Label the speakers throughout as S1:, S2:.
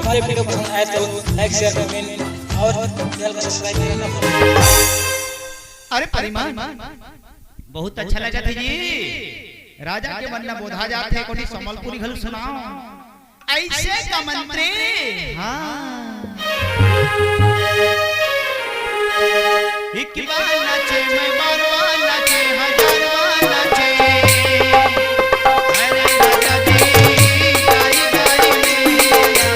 S1: हमारे वीडियो पसंद आए तो लाइक शेयर कमेंट और चैनल को सब्सक्राइब करना।
S2: अरे परिमाण बहुत अच्छा लगा थे जी। राजा के बनना बोधा जाते कोनी संबलपुरी घल सुनाओ ऐसे का मंत्री। हाँ एक बार नाचे मैं बारवा नाचे हजारवा नाचे। अरे राजा जी गाई गाई मेरा।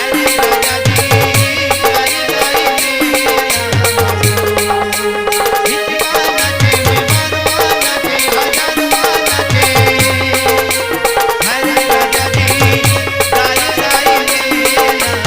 S2: अरे राजा जी गाई गाई मेरा। एक बार नाचे मैं बारवा नाचे हजारवा नाचे। अरे राजा जी गाई गाई मेरा।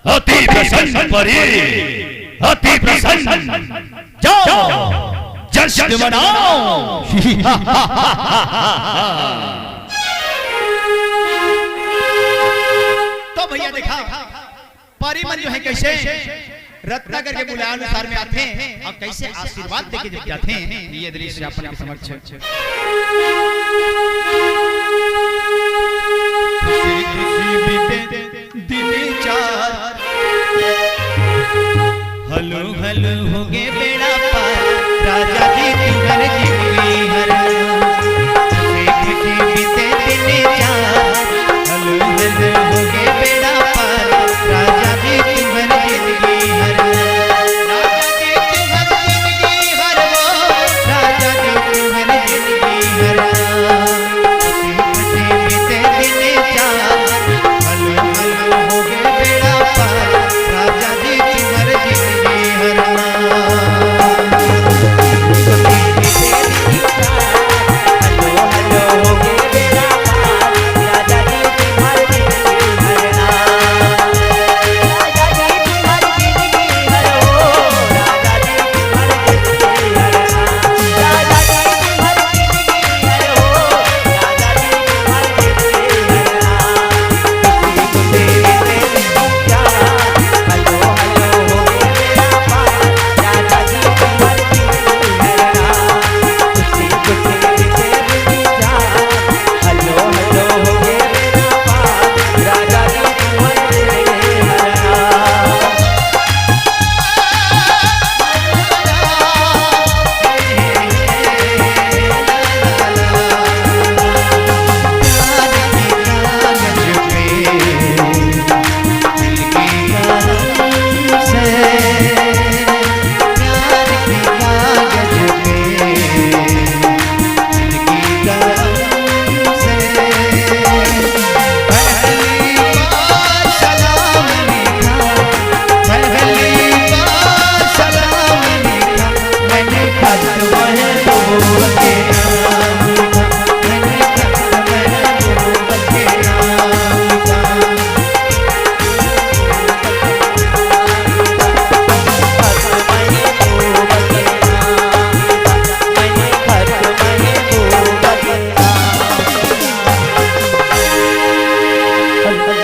S3: अति प्रसन्न परी, अति प्रसन्न। जाओ जश्न मनाओ।
S2: तो भैया देखा परिमल जो है कैसे रत्नाकर के बुलाए अनुसार में आते हैं और कैसे आशीर्वाद देके जब जाते हैं, ये दृश्य अपने समक्ष है। खुशी खुशी बीते दिन चार, हलो हलो हो गए बेड़ा पार, राजा जी तुम्हारे जिंदगी हर। खुशी खुशी बीते दिन चार, हलो हलो हो गए बेड़ा पार, राजा जी तुम्हारे जिंदगी हर।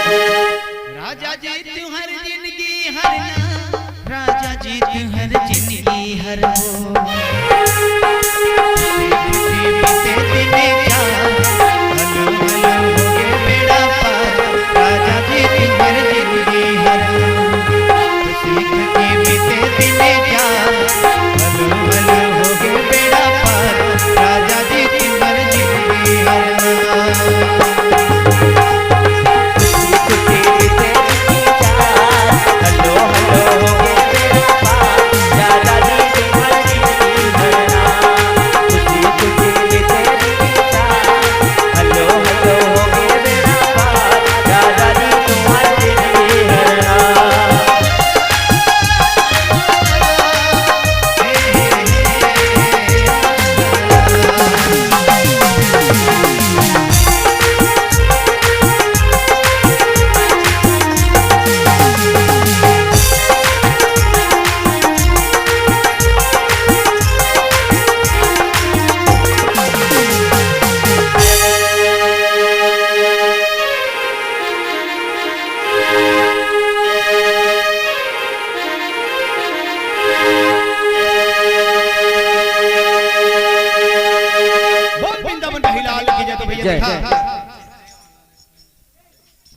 S2: राजा जी तुम्हारे जिंदगी हर, राजा जी तुम्हारे जिंदगी हर। खुशी खुशी बीते दिन चार, हलो हलो हो गए बेड़ा पार, राजा जी तुम्हारे जिंदगी हर।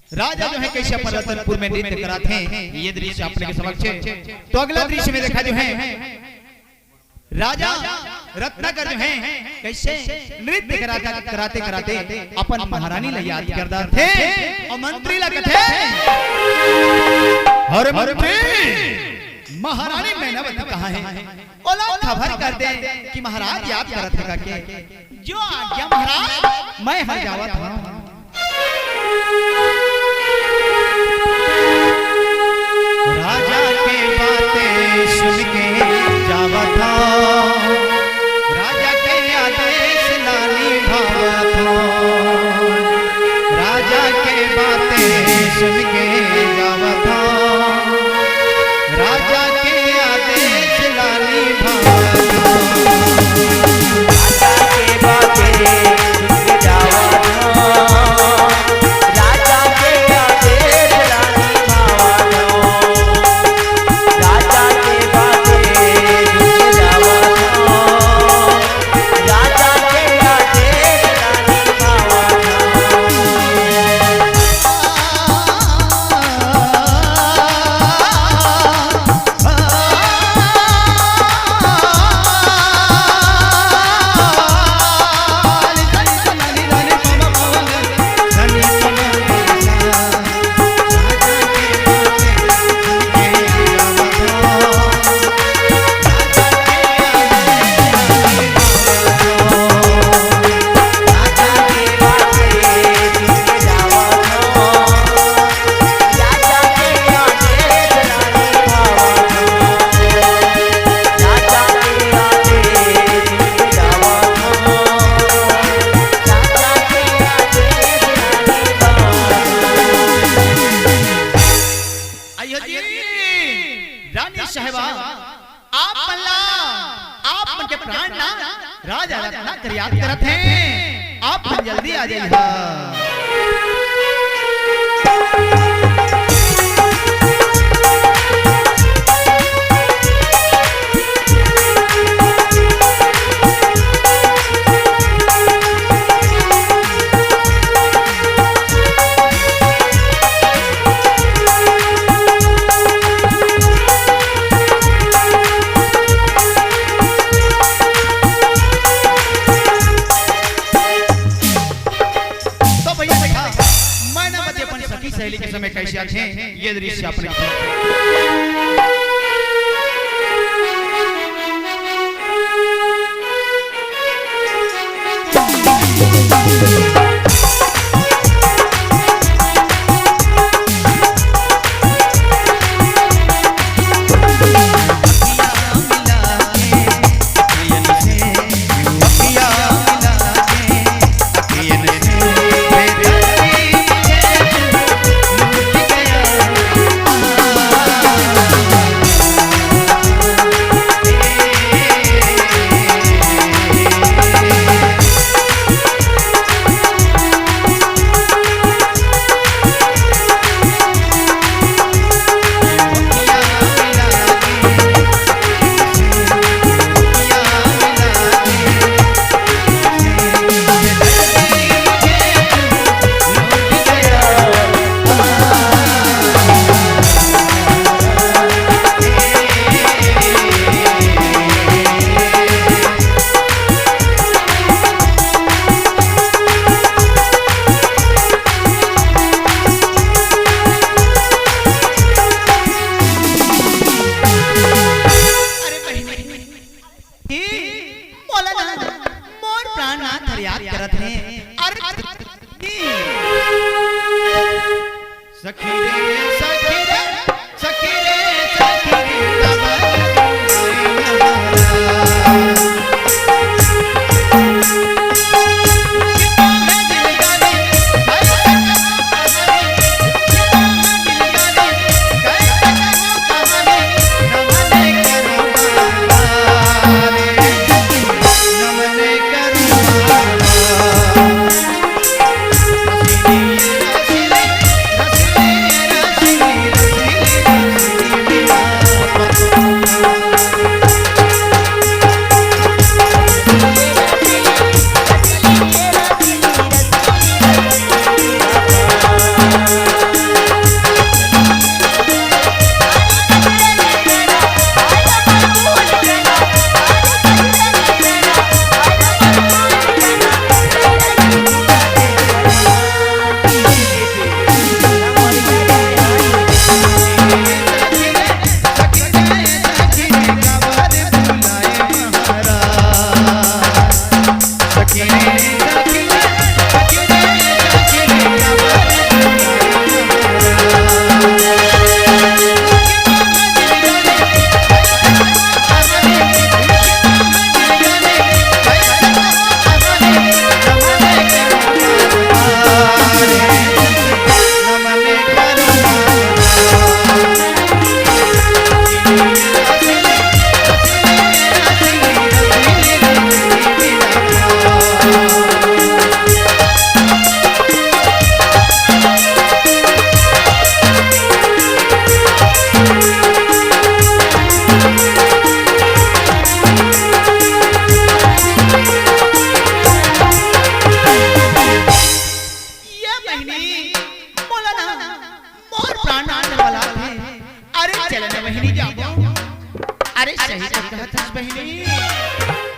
S2: राजा जो है कैसे अपन रतनपुर में नृत्य कराते हैं, ये दृश्य आपने के समक्ष है। तो अगला दृश्य में देखा जो है राजा रत्नाकर जो है कैसे नृत्य कराते कराते अपन महारानी ला याद करदा थे और मंत्री ला कथे अरे मंत्री महारानी मैनावती कहाँ है? ओला खबर कर दे कि महाराज याद करत है के जो आज्ञा महाराज मैं हर जावत हूं। राजा के बातें सुन के जावत हूं, राजा के आदेश लाली भावत हूं। राजा के बातें सुन के जावत हूं, राजा के आदेश लाली भावत हूं। प्राणनाथ राजा रत्नाकर याद करत हैं, आप जल्दी आ जाइए। सहेली के समय कैसे आते हैं ये दृश्य अपने अरे सही तो कहत हस बहिनी।